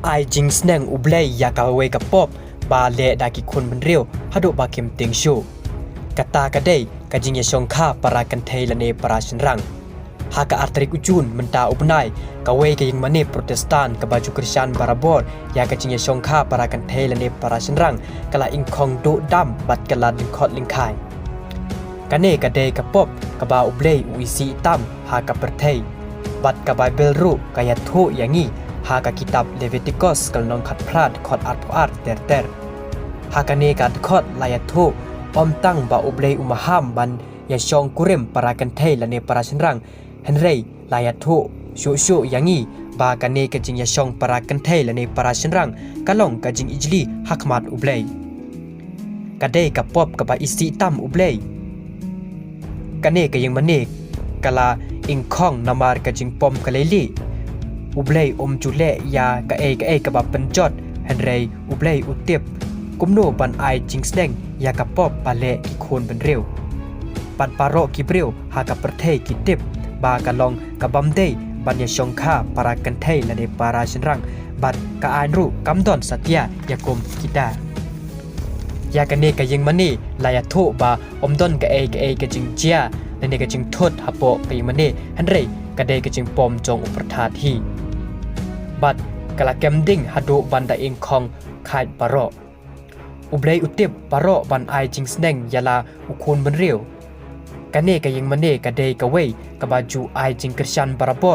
ai jing sneng ublay ya kawe kapop ba le daki kun benriu hadu ba kim ting shu kata kadai kajing ya shongkha para kan thei lane para shinrang haka artrik ujun menta upnai kawe kaying mane protestan ka baju kristian barabor ya kajing ya shongkha para kan thei lane para shinrang kala ingkhong do dam bat kala dingkhot lingkhai kane kadai kapop ka ba ublay uisi tam haka perthei bat ka bible ru kaya thu yangi haka kitab Leviticus kal nong khat phrat khot art ter hakane kat khot layathu om tang ba ublei umaham ban ya shong kurem para kan thei lane para shinrang henrei layathu shu yangi ba kane kajing ya shong para kan thei lane para shinrang kalong kajing ijli hakmat ublei kadai kapop ka ba isi tam ublei kane kayeng mane kala ingkhong namar kajing pom kaleli ublay jule ya ka ka ba penjot henrei ublay utip kumno ban ai jingsneng ya ka pop pale ki khon ben reu pat paro ki breu ha ka perthei ki tip ba ka long ka bamdei ban ya shongkha para kan thei la de para shinrang bat ka anru kamdon satya yakum kita ya ka ne ka yeng mani la ya tho ba omdon ka ka jingjia ne ka jing thot hapo pe mane henrei ka de ka jing pom jong uprathat hi bat kala kemding hadu banda ingkhong khai paro ublei utip paro ban ai jing sneng yala ukhun benriu kane ka yeng mane ka dei ka wei ka baju ai jing kristian barabo